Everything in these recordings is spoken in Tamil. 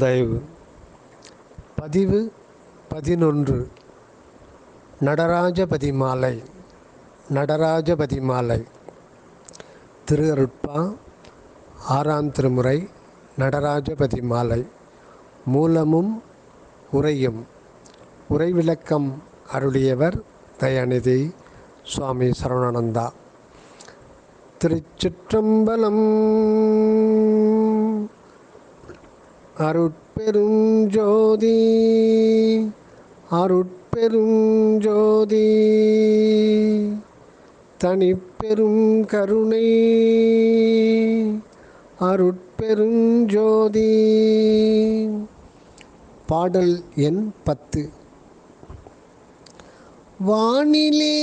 தயவு பதிவு 11 நடராஜபதி மாலை நடராஜபதி மாலை திருஅருட்பா 6ஆம் திருமுறை நடராஜபதி மாலை மூலமும் உரையும் உரைவிளக்கம் அருளியவர் தயாநிதி சுவாமி சரவணானந்தா. திருச்சிற்றம்பலம். அருட்பெருஞ்சோதி அருட்பெருஞ்சோதி தனிப்பெரும் கருணை அருட்பெருஞ்சோதி. பாடல் எண் 10. வானிலே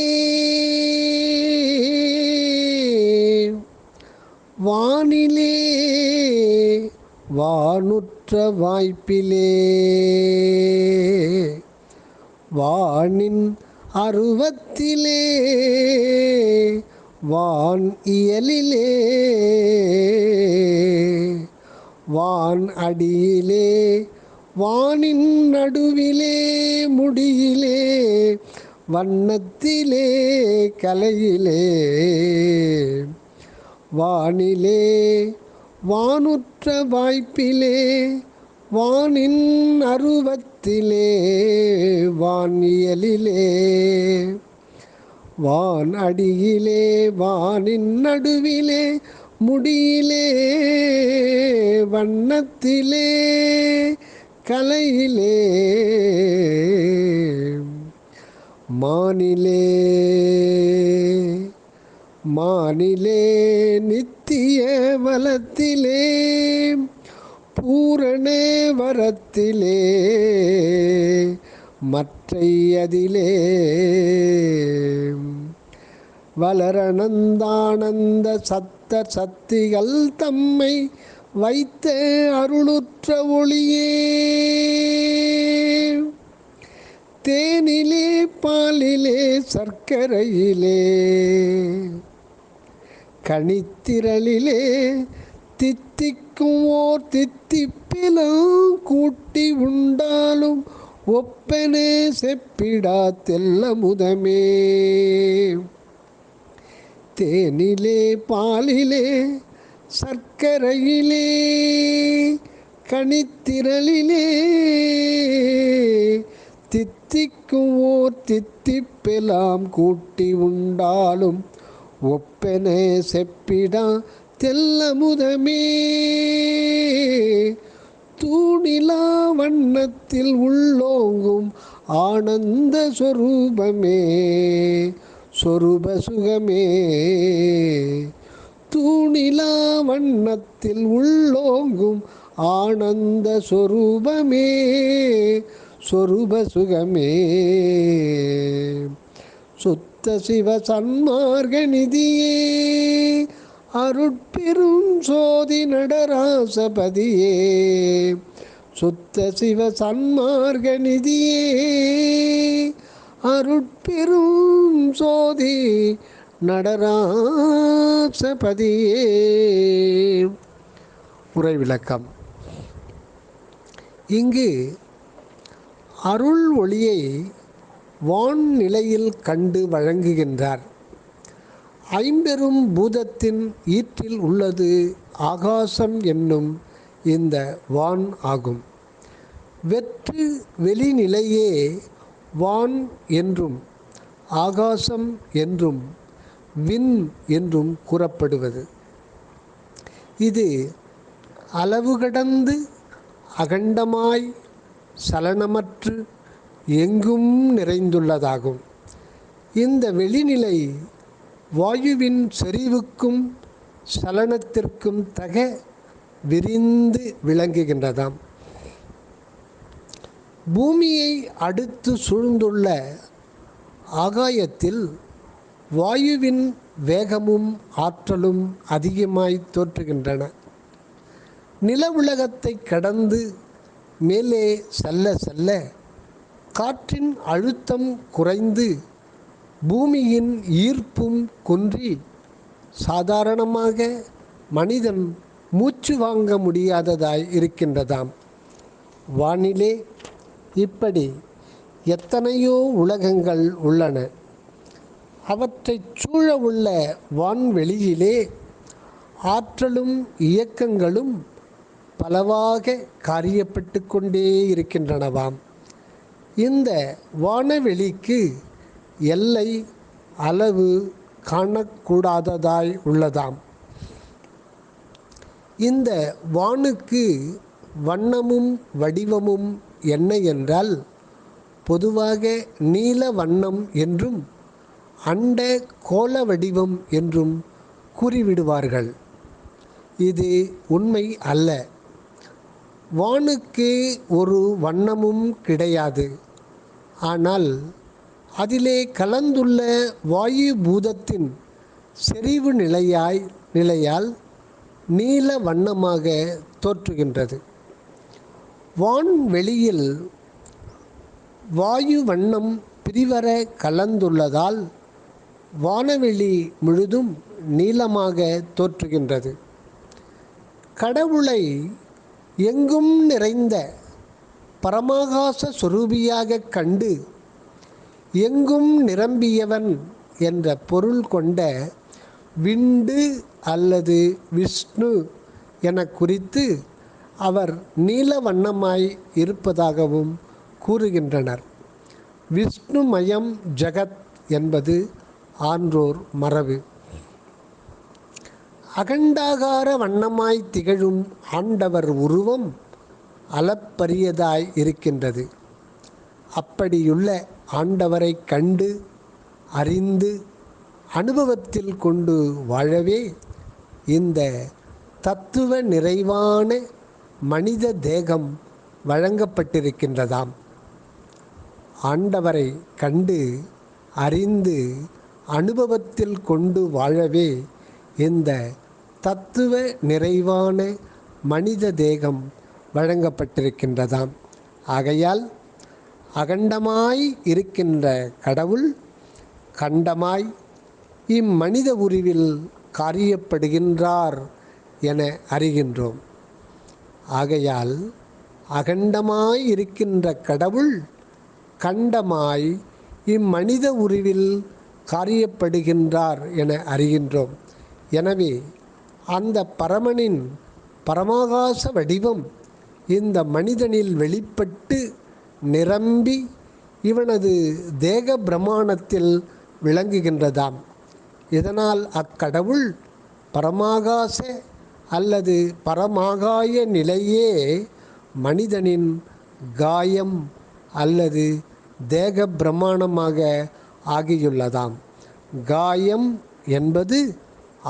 வானிலே வானுற்ற வாய்ப்பிலே வானின் அருவத்திலே வான் இயலிலே வான் அடியிலே வானின் நடுவிலே முடியிலே வண்ணத்திலே கலையிலே வானிலே வானுற்ற வாய்ப்பிலே வானின் அருவத்திலே வானியலிலே வான் அடியிலே வானின் நடுவிலே முடியிலே வண்ணத்திலே கலையிலே மானிலே மானிலே நித்திய வலத்திலே பூரண வரத்திலே மற்றையதிலே வளரணந்தானந்த சத்த சத்திகள் தம்மை வைத்த அருளுற்ற ஒளியே தேனிலே பாலிலே சர்க்கரையிலே கனித்திரளிலே தித்திக்கும் ஓர் தித்திப்பிலும் கூட்டி உண்டாலும் ஒப்பனே செப்பிடா தெல்லமுதமே தேனிலே பாலிலே சர்க்கரையிலே கனித்திரளிலே தித்திக்கும் ஓர் தித்திப்பெல்லாம் கூட்டி உண்டாலும் ஒப்பனே செப்பிடா தெல்லமுதமே தூணிலா வண்ணத்தில் உள்ளோங்கும் ஆனந்த சொரூபமே சொரூப சுகமே தூணிலா வண்ணத்தில் உள்ளோங்கும் ஆனந்த சொரூபமே சொரூப சுகமே சுத்த சிவ சன்மார்க நிதியே அருட்பெரும் சோதி நடராசபதியே சுத்த சிவ சன்மார்க நிதியே அருட்பெரும் சோதி நடராசபதியே. உரை விளக்கம். இங்கு அருள் ஒளியை வான் நிலையில் கண்டு வழங்குகின்றார். ஐம்பெரும் பூதத்தின் ஈற்றில் உள்ளது ஆகாசம் என்னும் இந்த வான் ஆகும். வெற்று வெளிநிலையே வான் என்றும் ஆகாசம் என்றும் விண் என்றும் கூறப்படுவது. இது அளவு கடந்து அகண்டமாய் சலனமற்று எங்கும் நிறைந்துள்ளதாகும். இந்த வெளிநிலை வாயுவின் செறிவுக்கும் சலனத்திற்கும் தக விரிந்து விளங்குகின்றதாம். பூமியை அடுத்து சூழ்ந்துள்ள ஆகாயத்தில் வாயுவின் வேகமும் ஆற்றலும் அதிகமாய் தோற்றுகின்றன. நில உலகத்தை கடந்து மேலே செல்ல செல்ல காற்றின் அழுத்தம் குறைந்து பூமியின் ஈர்ப்பும் குன்றி சாதாரணமாக மனிதன் மூச்சு வாங்க முடியாததாய் இருக்கின்றதாம். வானிலே இப்படி எத்தனையோ உலகங்கள் உள்ளன. அவற்றைச் சூழ உள்ள வான்வெளியிலே ஆற்றலும் இயக்கங்களும் பலவாக காரியப்பட்டு கொண்டே இருக்கின்றனவாம். இந்த வானவெளிக்கு எல்லை அளவு காணக்கூடாததாய் உள்ளதாம். இந்த வானுக்கு வண்ணமும் வடிவமும் என்ன என்றால், பொதுவாக நீல வண்ணம் என்றும் அண்ட கோள வடிவம் என்றும் கூறிவிடுவார்கள். இது உண்மை அல்ல. வானுக்கு ஒரு வண்ணமும் கிடையாது. ஆனால் அதிலே கலந்துள்ள வாயு பூதத்தின் செறிவு நிலையால் நீல வண்ணமாக தோற்றுகின்றது. வான்வெளியில் வாயு வண்ணம் பிரிவர கலந்துள்ளதால் வானவெளி முழுதும் நீலமாக தோற்றுகின்றது. கடவுளை எங்கும் நிறைந்த பரமாகாச சொரூபியாக கண்டு எங்கும் நிரம்பியவன் என்ற பொருள் கொண்ட விண்டு அல்லது விஷ்ணு என குறித்து அவர் நீல வண்ணமாய் இருப்பதாகவும் கூறுகின்றனர். விஷ்ணுமயம் ஜகத் என்பது ஆன்றோர் மரபு. அகண்டாகார வண்ணமாய் திகழும் ஆண்டவர் உருவம் அளப்பரியதாய் இருக்கின்றது. அப்படியுள்ள ஆண்டவரை கண்டு அறிந்து அனுபவத்தில் கொண்டு வாழவே இந்த தத்துவ நிறைவான மனித தேகம் வழங்கப்பட்டிருக்கின்றதாம். ஆண்டவரை கண்டு அறிந்து அனுபவத்தில் கொண்டு வாழவே இந்த தத்துவ நிறைவான மனித தேகம் வழங்கப்பட்டிருக்கின்றதாம். ஆகையால் அகண்டமாய் இருக்கின்ற கடவுள் கண்டமாய் இம்மனித உருவில் காரியப்படுகின்றார் என அறிகின்றோம். ஆகையால் அகண்டமாய் இருக்கின்ற கடவுள் கண்டமாய் இம்மனித உருவில் காரியப்படுகின்றார் என அறிகின்றோம். எனவே அந்த பரமனின் பரமாகாச வடிவம் இந்த மனிதனில் வெளிப்பட்டு நிரம்பி இவனது தேக பிரமாணத்தில் விளங்குகின்றதாம். இதனால் அக்கடவுள் பரமாகாச அல்லது பரமாகாய நிலையே மனிதனின் காயம் அல்லது தேக பிரமாணமாக ஆகியுள்ளதாம். காயம் என்பது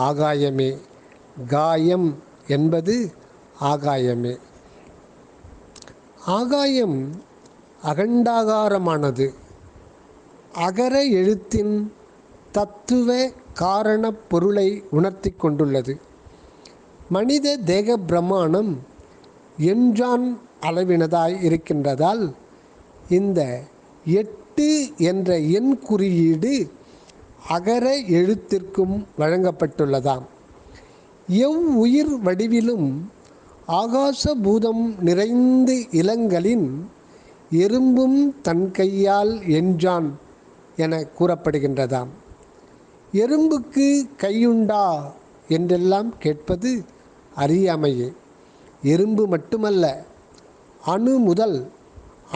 ஆகாயமே. காயம் என்பது ஆகாயமே. ஆகாயம் அகண்டாகாரமானது. அகர எழுத்தின் தத்துவ காரண பொருளை உணர்த்தி கொண்டுள்ளது. மனித தேக பிரமாணம் எண்ஜான் அளவினதாய் இருக்கின்றதால் இந்த 8 என்ற எண் குறியீடு அகர எழுத்திற்கும் வழங்கப்பட்டுள்ளதாம். எவ்வுயிர் வடிவிலும் ஆகாச பூதம் நிறைந்து இளங்களின் எறும்பும் தன் கையால் எண்ஜான் என கூறப்படுகின்றதாம். எறும்புக்கு கையுண்டா என்றெல்லாம் கேட்பது அறியாமையே. எறும்பு மட்டுமல்ல, அணு முதல்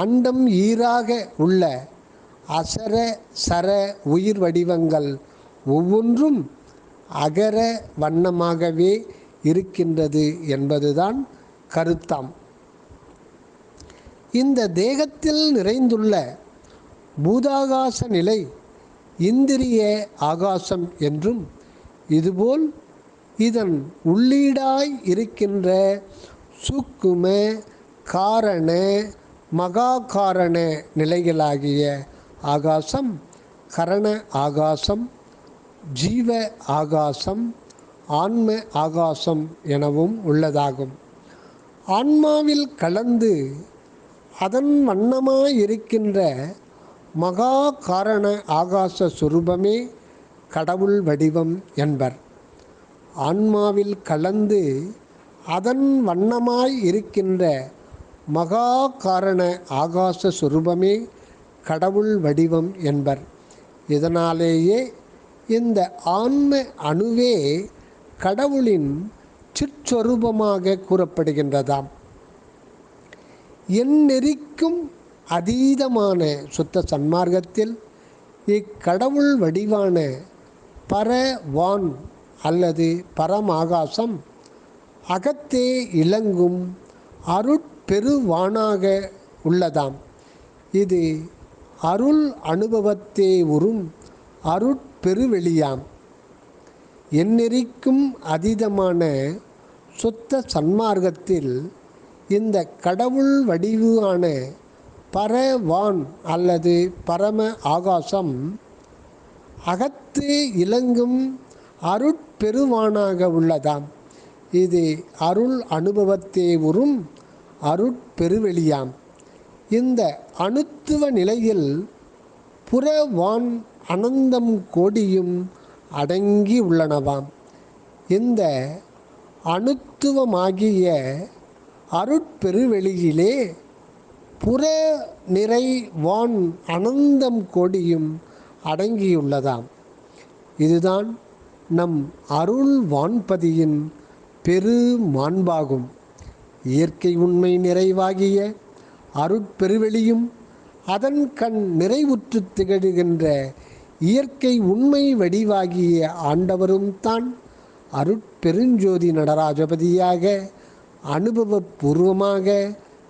அண்டம் ஈராக உள்ள அசர சர உயிர் வடிவங்கள் ஒவ்வொன்றும் அகர வண்ணமாகவே இருக்கின்றது என்பதுதான் கருத்தாம். இந்த தேகத்தில் நிறைந்துள்ள பூதாகாச நிலை இந்திரிய ஆகாசம் என்றும், இதுபோல் இதன் உள்ளீடாய் இருக்கின்ற சூக்கும காரண மகா காரண நிலைகளாகிய ஆகாசம் கரண ஆகாசம், ஜீவ ஆகாசம், ஆன்ம ஆகாசம் எனவும் உள்ளதாகும். ஆன்மாவில் கலந்து அதன் வண்ணமாயிருக்கின்ற மகா காரண ஆகாச சுரூபமே கடவுள் வடிவம் என்பர். ஆன்மாவில் கலந்து அதன் வண்ணமாய் இருக்கின்ற மகா காரண ஆகாச சுரூபமே கடவுள் வடிவம் என்பர். இதனாலேயே இந்த ஆன்ம அணுவே கடவுளின் சிற்சொரூபமாக கூறப்படுகின்றதாம். எந்நெறிக்கும் அதீதமான சுத்த சன்மார்க்கத்தில் இக்கடவுள் வடிவான பரவான் அல்லது பரமாகாசம் அகத்தே இலங்கும் அருட்பெருவானாக உள்ளதாம். இது அருள் அனுபவத்தே உறும் அருட்பெருவெளியாம். எந்நெறிக்கும் அதீதமான சுத்த சன்மார்க்கத்தில் இந்த கடவுள் வடிவான பரவான் அல்லது பரம ஆகாசம் அகத்தே இலங்கும் அருட்பெருவானாக உள்ளதாம். இது அருள் அனுபவத்தே உறும் அருட்பெருவெளியாம். இந்த அணுத்துவ நிலையில் புறவான் அனந்தம் கோடியும் அடங்கி உள்ளனவாம். இந்த அணுத்துவமாகிய அருட்பெருவெளியிலே புற நிறை வான் அனந்தம் கோடியும் அடங்கியுள்ளதாம். இதுதான் நம் அருள் வான்பதியின் பெரு மாண்பாகும். இயற்கை உண்மை நிறைவாகிய அருட்பெருவெளியும் அதன் கண் நிறைவுற்று திகழ்கின்ற இயற்கை உண்மை வடிவாகிய ஆண்டவரும் தான் அருட்பெருஞ்சோதி நடராஜபதியாக அனுபவபூர்வமாக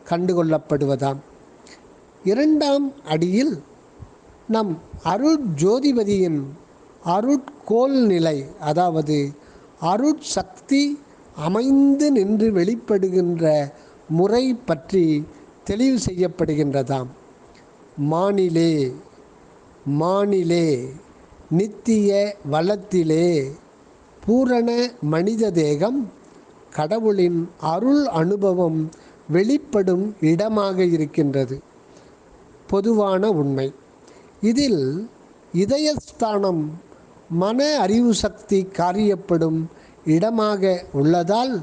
கண்டுகொள்ளப்படுவதாம். இரண்டாம் அடியில் நம் அருட்ஜோதிபதியின் அருட்கோள் நிலை, அதாவது அருட்சக்தி அமைந்து நின்று வெளிப்படுகின்ற முறை பற்றி தெளிவு செய்யப்படுகின்றதாம். மானிலே மானிலே நித்திய வளத்திலே பூரண மனித தேகம் கடவுளின் அருள் அனுபவம் வெளிப்படும் இடமாக இருக்கின்றது. பொதுவான உண்மை இதில் இதயஸ்தானம் மன அறிவு சக்தி காரியப்படும் இடமாக உள்ளதால்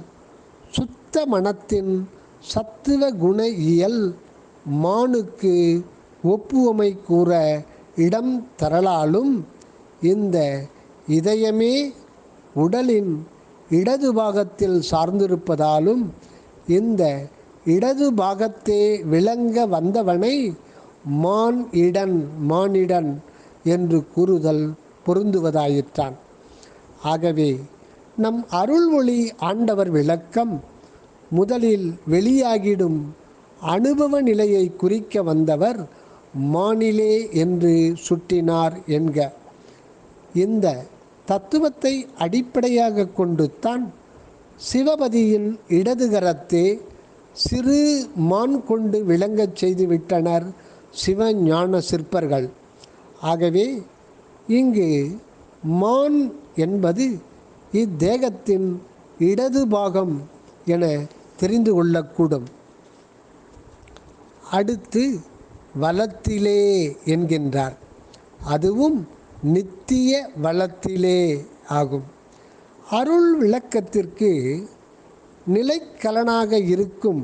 சுத்த மனத்தின் சத்துவ குண இயல் மானுக்கு ஒப்புவமை கூற இடம் தரலாலும் இந்த இதயமே உடலின் இடது பாகத்தில் சார்ந்திருப்பதாலும் இந்த இடது பாகத்தே விளங்க வந்தவனை மானிடன் என்று கூறுதல் பொருந்துவதாயிற்றான். ஆகவே நம் அருள் ஒளி ஆண்டவர் விளக்கம் முதலில் வெளியாகிடும் அனுபவ நிலையை குறிக்க வந்தவர் மானிலே என்று சுட்டினார் என்க. இந்த தத்துவத்தை அடிப்படையாக கொண்டு தான் சிவபதியின் இடதுகரத்தே சிறு மான் கொண்டு விளங்கச் செய்து விட்டனர் சிவஞான சிற்பர்கள். ஆகவே இங்கு மான் என்பது இத்தேகத்தின் இடது பாகம் என தெரிந்து கொள்ளக்கூடும். அடுத்து வலத்திலே என்கின்றார். அதுவும் நித்திய வலத்திலே ஆகும். அருள் விளக்கத்திற்கு நிலைக்கலனாக இருக்கும்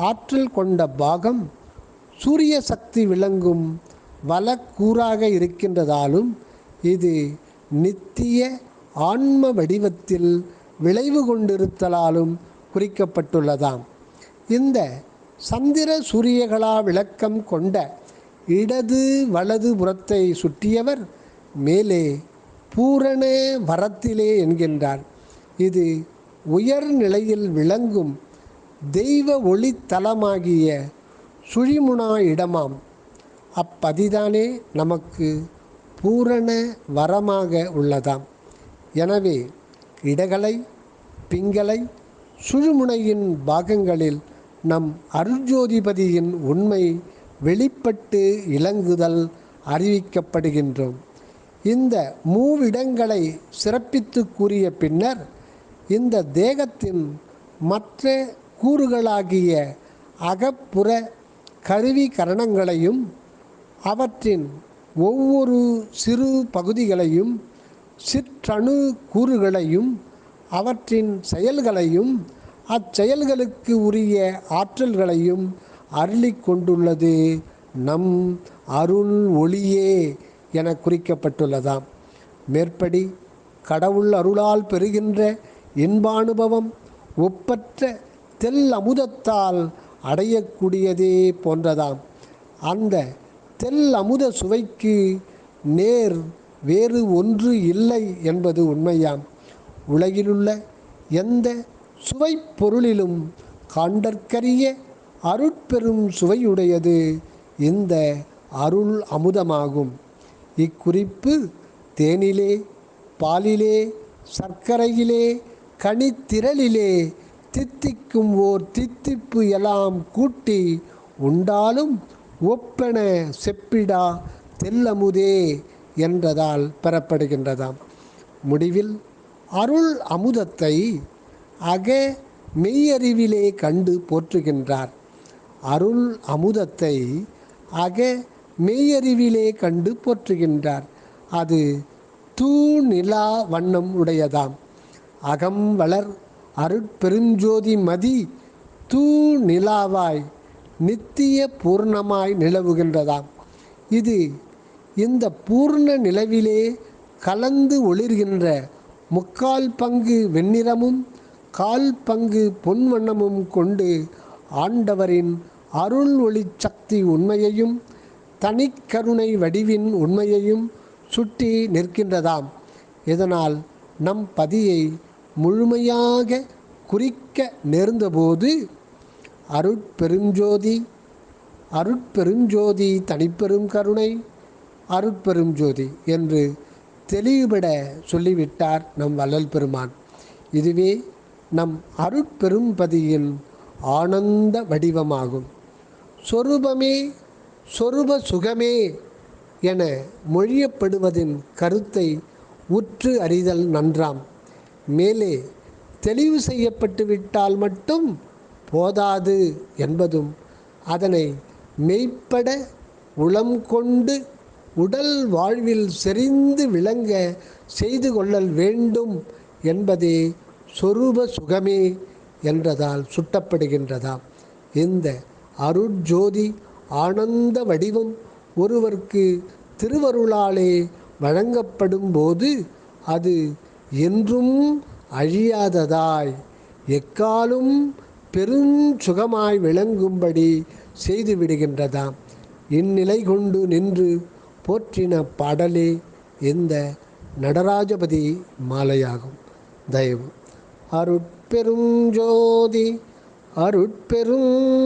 ஆற்றல் கொண்ட பாகம் சூரிய சக்தி விளங்கும் வலக்கூறாக இருக்கின்றதாலும் இது நித்திய ஆன்ம வடிவத்தில் விளைவு கொண்டிருத்தலாலும் குறிக்கப்பட்டுள்ளதாம். இந்த சந்திர சூரியகளா விளக்கம் கொண்ட இடது வலது புறத்தை சுற்றியவர் மேலே பூரண வரத்திலே என்கின்றார். இது உயர் நிலையில் விளங்கும் தெய்வ ஒளித்தலமாகிய சுழிமுனா இடமாம். அப்பதிதானே நமக்கு பூரண வரமாக உள்ளதாம். எனவே இடகலை பிங்கலை சுழுமுனையின் பாகங்களில் நம் அருட்ஜோதிபதியின் உண்மை வெளிப்பட்டு இலங்குதல் அறிவிக்கப்படுகின்றோம். இந்த மூவிடங்களை சிறப்பித்து கூறிய பின்னர் இந்த தேகத்தின் மற்ற கூறுகளாகிய அகப்புற கருவி கரணங்களையும் அவற்றின் ஒவ்வொரு சிறு பகுதிகளையும் சிற்றணு கூறுகளையும் அவற்றின் செயல்களையும் அச்செயல்களுக்கு உரிய ஆற்றல்களையும் அருளிக் கொண்டுள்ளது நம் அருள் ஒளியே என குறிக்கப்பட்டுள்ளதாம். மேற்படி கடவுள் அருளால் பெறுகின்ற இன்பானுபவம் ஒப்பற்ற தெல் அமுதத்தால் அடையக்கூடியதே போன்றதாம். அந்த தெல் அமுத சுவைக்கு நேர் வேறு ஒன்று இல்லை என்பது உண்மையாம். உலகிலுள்ள எந்த சுவை பொருளிலும் காண்டற்கரிய அருட்பெரும் சுவையுடையது இந்த அருள் அமுதமாகும். இக்குறிப்பு தேனிலே, பாலிலே, சர்க்கரையிலே, கனித்திரளிலே தித்திக்கும் ஓர் தித்திப்பு எல்லாம் கூட்டி உண்டாலும் ஒப்பென செப்பிடா தெல்லமுதே என்றதால் பெறப்படுகின்றதாம். முடிவில் அருள் அமுதத்தை அக மெய்யறிவிலே கண்டு போற்றுகின்றார். அருள் அமுதத்தை அக மெய்யறிவிலே கண்டு போற்றுகின்றார். அது தூ நிலா வண்ணம் உடையதாம். அகம் வளர் அருட்பெருஞ்சோதி மதி தூ நிலாவாய் நித்திய பூர்ணமாய் நிலவுகின்றதாம். இது இந்த பூர்ண நிலவிலே கலந்து ஒளிர்கின்ற 3/4 பங்கு வெண்ணிறமும் 1/4 பங்கு பொன்வண்ணமும் கொண்டு ஆண்டவரின் அருள் ஒளி சக்தி உண்மையையும் தனிக்கருணை வடிவின் உண்மையையும் சுட்டி நிற்கின்றதாம். இதனால் நம் பதியை முழுமையாக குறிக்க நேர்ந்தபோது அருட்பெருஞ்சோதி அருட்பெருஞ்சோதி தனிப்பெரும் கருணை அருட்பெருஞ்சோதி என்று தெளிவுபட சொல்லிவிட்டார் நம் வள்ளல் பெருமான். இதுவே நம் அருட்பெரும்பதியின் ஆனந்த வடிவமாகும். சொரூபமே சொரூப சுகமே என மொழியப்படுவதின் கருத்தை உற்று அறிதல் நன்றாம். மேலே தெளிவு செய்யப்பட்டு விட்டால் மட்டும் போதாது என்பதும் அதனை மெய்ப்பட உளம் கொண்டு உடல் வாழ்வில் செறிந்து விளங்க செய்து கொள்ளல் வேண்டும் என்பதே சொரூப சுகமே என்றதால் சுட்டப்படுகின்றதாம். இந்த அருட்ஜோதி ஆனந்த வடிவம் ஒருவருக்கு திருவருளாலே வழங்கப்படும் போது அது என்றும் அழியாததாய் எக்காலும் பெருஞ்சுகமாய் விளங்கும்படி செய்துவிடுகின்றதாம். இந்நிலை கொண்டு நின்று போற்றின பாடலே இந்த நடராஜபதி மாலையாகும். தயவு அருட்பெருஞ்சோதி அருட்பெருஞ்சோதி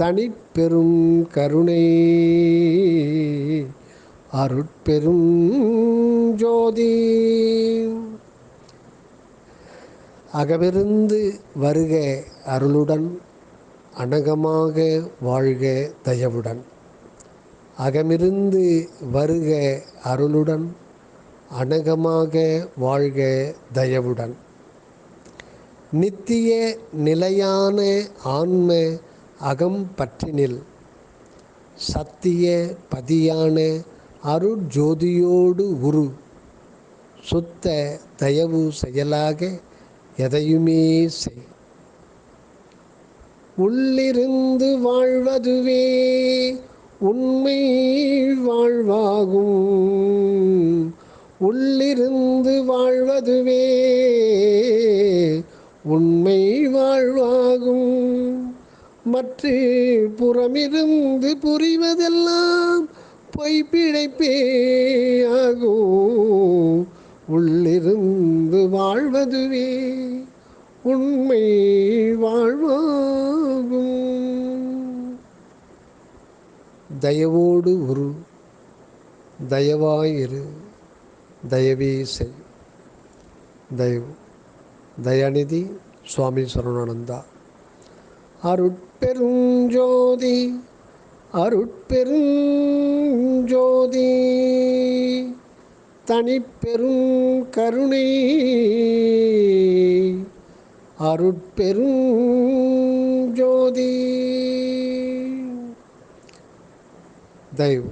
தனிப்பெரும் கருணை அருட்பெரும் ஜோதி. அகமிருந்து வருக அருளுடன் அனகமாக வாழ்க தயவுடன். அகமிருந்து வருக அருளுடன் அனகமாக வாழ்க தயவுடன். நித்திய நிலையான ஆன்ம அகம் பற்றினில் சத்திய பதியான அருட்ஜோதியோடு உரு சுத்த தயவு செயலாக எதையுமே செய். உள்ளிருந்து வாழ்வதுவே உண்மை வாழ்வாகும். உள்ளிருந்து வாழ்வதுவே உண்மை வாழ்வாகும். மற்ற புறமிருந்து புரிவதெல்லாம் பொய்ப்பிழைப்பே ஆகும். உள்ளிருந்து வாழ்வதுவே உண்மை வாழ்வாகும். தயவோடு உரு தயவாயிரு தயவே செய். தயவு தயாநிதி சுவாமி சரவணானந்தா. அருட்பெருஞ்சோதி அருட்பெருஞ்சோதி தனிப்பெரும் கருணை அருட்பெருஞ்சோதி. தயவு